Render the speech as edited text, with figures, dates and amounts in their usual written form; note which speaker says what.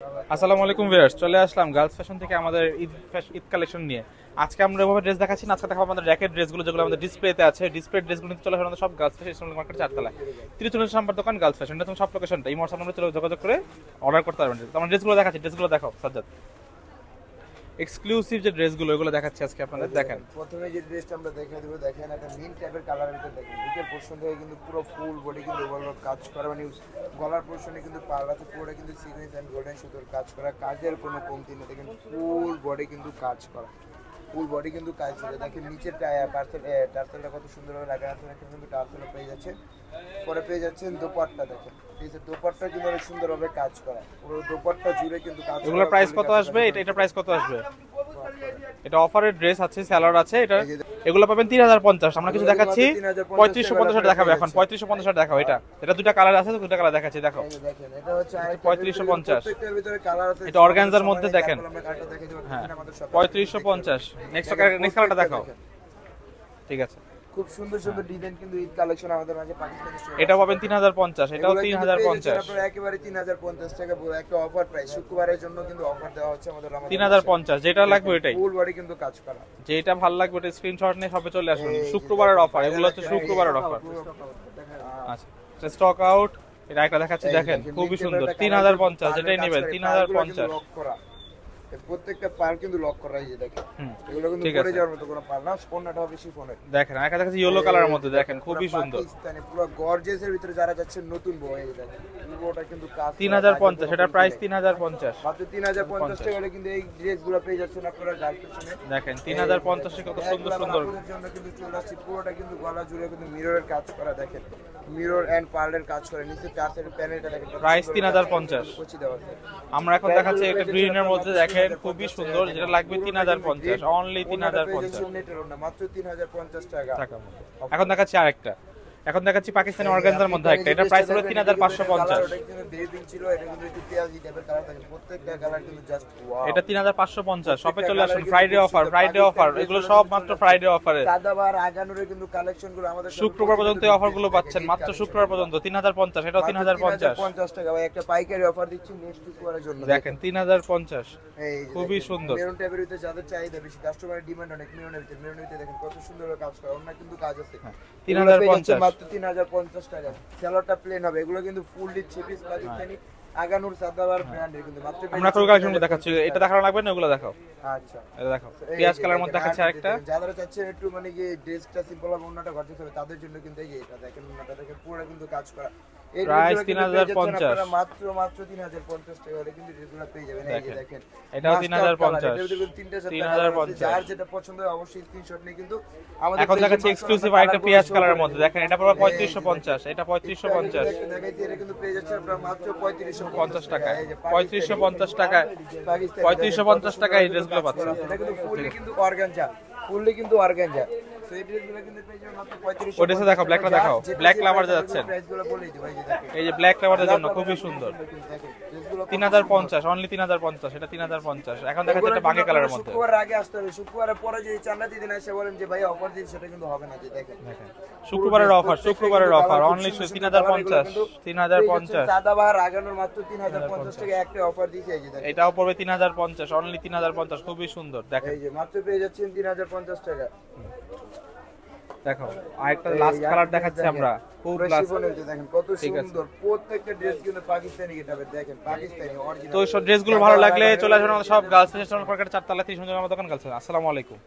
Speaker 1: আসসালামু আলাইকুম ভিউয়ার্স, চলে আসলাম গার্লস ফ্যাশন থেকে আমাদের ঈদ কালেকশন নিয়ে। আজকে আমরা এভাবে ড্রেস দেখাচ্ছি না, আজকে দেখাবো আমাদের র্যাকেট ড্রেসগুলো যেগুলো আমাদের ডিসপ্লেতে আছে। ডিসপ্লে ড্রেসগুলো চলে আসলে আমাদের সব গার্লস ফ্যাশন ইসলামিক মার্কেট 4 তলায় 33 নম্বর দোকান গার্লস ফ্যাশন। এটা তুমি সব লোকেশনটা এই মোটর নম্বরে চলে যোগাযোগ করে অর্ডার করতে পারবেন। আমরা ড্রেসগুলো দেখাচ্ছি, ড্রেসগুলো দেখাও সাজ্জাদ। এক্সক্লুসিভ যে ড্রেসগুলো এগুলো দেখাচ্ছি আজকে আপনাদের। দেখেন
Speaker 2: প্রথমে যে ড্রেসটা আমরা দেখিয়ে দেবো, দেখেন একটা মিন্ট টাইপের কালারের ভিতরে দেখেন বুকের পোর্শন থেকে কিন্তু পুরো ফুল বডি কিন্তু ওভারঅল কাজ করা, মানে গলার পোর্শনে কিন্তু পার্লাতে পুরোটা কিন্তু সিকোয়েন্স এন্ড গোল্ডেন সুতোর কাজ করা, কাজের কোনো কমতি নেই। দেখেন ফুল বডি কিন্তু কাজ করা, ফুল বডি কিন্তু কাজ করে। দেখেন নিচের টার্সেলটা কত সুন্দরভাবে লাগানো আছে, দেখেন কিন্তু টার্সেল পেয়ে যাচ্ছে। পরে পেয়ে যাচ্ছেন দোপাট্টা, দেখেন এই যে দোপাট্টা কিন্তু অনেক সুন্দরভাবে কাজ করা, পুরো দোপাট্টা জুড়ে কিন্তু কাজ।
Speaker 1: এগুলোর প্রাইস কত আসবে? এটা প্রাইস কত আসবে? এটা অফারের ড্রেস আছে, স্যালাড আছে। এটা এগুলো পাবেন 3050। আমরা কিছু দেখাচ্ছি 3550 দেখাবো এখন। 3550 দেখাও। এটা দুটো কালার আছে, দুটো কালার দেখাচ্ছি, দেখো।
Speaker 2: দেখেন এটা হচ্ছে
Speaker 1: 3550,
Speaker 2: প্রত্যেকটার ভিতরে কালার আছে।
Speaker 1: এটা অর্গানজার মধ্যে দেখেন।
Speaker 2: আমরা কালারটা দেখিয়ে দেব,
Speaker 1: হ্যাঁ,
Speaker 2: আমাদের শপে
Speaker 1: 3550। নেক্সট কালারটা দেখাও। ঠিক আছে,
Speaker 2: খুব সুন্দর সুন্দর ডিজাইন কিন্তু ঈদ কালেকশন আমাদের মাঝে পাকিস্তানি স্টোর।
Speaker 1: এটা পাবেন 3050, এটাও 3050।
Speaker 2: আপনারা একেবারে 3050 টাকা একটা অফার প্রাইস, শুক্রবারের জন্য কিন্তু অফার দেওয়া হচ্ছে আমাদের।
Speaker 1: 3050 যেটা লাগবে ওইটাই,
Speaker 2: ফুল বডি কিন্তু কাজ করা।
Speaker 1: যেটা ভালো লাগবে ওটা স্ক্রিনশট নিয়ে সবে চলে আসুন। শুক্রবারের অফার, এগুলো হচ্ছে শুক্রবারের অফার। আচ্ছা, স্টক আউট। এটা একটা দেখাচ্ছি, দেখেন খুবই সুন্দর। 3050 যেটাই নেবেন 3050।
Speaker 2: প্রত্যেকটা পার কিন্তু লক করা, এই যে দেখেন এগুলো কিন্তু পরে যাওয়ার মতো কোনো পার না, স্পন্নাটা হবে শিফনের।
Speaker 1: দেখেন একটা দেখাচ্ছি ইয়েলো কালারের মধ্যে, দেখেন খুবই সুন্দর।
Speaker 2: পাকিস্তানি পুরো গর্জিয়াস এর ভিতরে যারা যাচ্ছে নতুন বউ, এই দেখেন পুরোটা কিন্তু কাজ।
Speaker 1: 3050, এটার প্রাইস 3050।
Speaker 2: মাত্র 3050 টাকা হলে কিন্তু এই ড্রেসগুলো পেয়ে যাচ্ছেন আপনারা গার্লস ফ্যাশনে।
Speaker 1: দেখেন 3050 এ কত সুন্দর সুন্দর।
Speaker 2: আপনাদের জন্য কিন্তু চলে আসছে, পুরোটা কিন্তু গলা জুড়ে কিন্তু মিররের কাজ করা, দেখেন মিরর এন্ড পার্লের কাজ করে। নিচে টার্সের প্যানেলটা দেখেন,
Speaker 1: প্রাইস 3050। আমরা এখন দেখাচ্ছি একটা গ্রিনের মধ্যে, দেখেন খুবই সুন্দর। যেটা লাগবে 3050, অনলি 3050
Speaker 2: মাত্র 3050 টাকা।
Speaker 1: এখন দেখাচ্ছি আরেকটা, এখন দেখাচ্ছি পাকিস্তানি অর্গানজার মধ্যে একটা। এটা প্রাইস হলো 3550। এটা 3550। শপে চলে আসুন, ফ্রাইডে অফার, ফ্রাইডে অফার, এগুলো সব মাত্র ফ্রাইডে অফারে।
Speaker 2: সাদাবার আগানোর কিন্তু কালেকশনগুলো আমাদের
Speaker 1: শুক্রবার পর্যন্ত এই অফারগুলো পাচ্ছেন, মাত্র শুক্রবার পর্যন্ত 3050। এটাও 3050
Speaker 2: টাকা ভাই, একটা পাইকারি অফার দিচ্ছি নেক্সট শুক্রবারের জন্য।
Speaker 1: দেখেন 3050,
Speaker 2: এই
Speaker 1: খুবই সুন্দর।
Speaker 2: মেরুন টাইপের ভিতরে যাদের চাহিদা বেশি, কাস্টমারের ডিমান্ড অনেক মেরুনের ভিতরে দেখেন কত সুন্দর কাজ করে, অন্য কিন্তু কাজ আছে।
Speaker 1: 3050
Speaker 2: মাত্র 3050 টাকা। সেলরটা প্লেন হবে, এগুলো কিন্তু ফুললি চেপিস পাকিস্তানি আগানুর সাদাবার ব্র্যান্ডের কিন্তু মাত্র।
Speaker 1: আমরা কোন কালেকশনগুলো দেখাচ্ছি, এটা দেখানো লাগবে না, ওগুলো দেখাও।
Speaker 2: আচ্ছা
Speaker 1: এটা দেখাও, পেঁয়াজ কালার মধ্যে দেখাচ্ছি আরেকটা।
Speaker 2: যারা চাচ্ছেন একটু মানে কি ড্রেসটা সিম্পল হবে, অন্যটা গর্জিয়াস হবে, তাদের জন্য কিন্তু এই যে এটা দেখেন, অন্যটা দেখেন পুরো কিন্তু কাজ করা। এই
Speaker 1: প্রাইস 3050,
Speaker 2: মাত্র 3050 টাকা হলে কিন্তু ড্রেসগুলো পেয়ে যাবেন। এই যে দেখেন
Speaker 1: এটাও 3050,
Speaker 2: এটার ভিতরে তিনটা
Speaker 1: 3050।
Speaker 2: যার যেটা পছন্দ হয় অবশ্যই স্ক্রিনশট নিয়ে কিন্তু আমাদের।
Speaker 1: এখন দেখাচ্ছি এক্সক্লুসিভ আরেকটা পেঁয়াজ কালারের মধ্যে, দেখেন এটা পুরো 3550। এটা 3550,
Speaker 2: দেখাইতে এটা কিন্তু পেয়ে যাচ্ছে আপনারা মাত্র 3550
Speaker 1: টাকা। 3550 টাকায়, 3550 টাকায় এই ড্রেসগুলো পাচ্ছেন।
Speaker 2: এটা কিন্তু ফুললি কিন্তু অর্গানজা, ফুললি কিন্তু অর্গানজা। সো এই ড্রেসগুলো কিন্তু পেয়ে যাবেন মাত্র 3550।
Speaker 1: ওটা দেখাও, ব্ল্যাকটা দেখাও। ব্ল্যাক লাভার যাচ্ছেন,
Speaker 2: প্রাইসগুলো বলেই দিই ভাই, যে দেখেন
Speaker 1: এই যে ব্ল্যাক লাভারদের জন্য খুবই সুন্দর। 3050, অনলি 3050। এটা 3050। এখন দেখাচ্ছি একটা বাঙ্গি কালারের মধ্যে।
Speaker 2: শুক্রবার আগে আসতে হবে, শুক্রবারের পরে যদি চান্নাতি দিন এসে বলেন যে ভাই অফার দিন, সেটা কিন্তু হবে না। যে দেখেন
Speaker 1: শুক্রবারের অফার, শুক্রবারের অফার, অনলি 3050। 3050
Speaker 2: সাদাবাহার আগানোর মাত্র 3050 টাকা একটা অফার দিয়েছে। এই যে দেখেন
Speaker 1: এটাও পড়বে 3050, অনলি 3050। খুবই সুন্দর, দেখেন
Speaker 2: এই যে মাত্র পেয়ে যাচ্ছেন 3050 টাকা।
Speaker 1: দেখো আরেকটা লাস্ট কালার দেখাচ্ছি আমরা, খুব লাস্ট।
Speaker 2: দেখেন কত সুন্দর, প্রত্যেকটা ড্রেস কিন্তু পাকিস্তানি গেটাবে, দেখেন পাকিস্তানি অরিজিনাল।
Speaker 1: তো সব ড্রেসগুলো ভালো লাগলে চলে আসবেন আমাদের সব গার্লস ফ্যাশন মার্কেট 4 তলা 30 নম্বর দোকান গার্লস। আসসালামু আলাইকুম।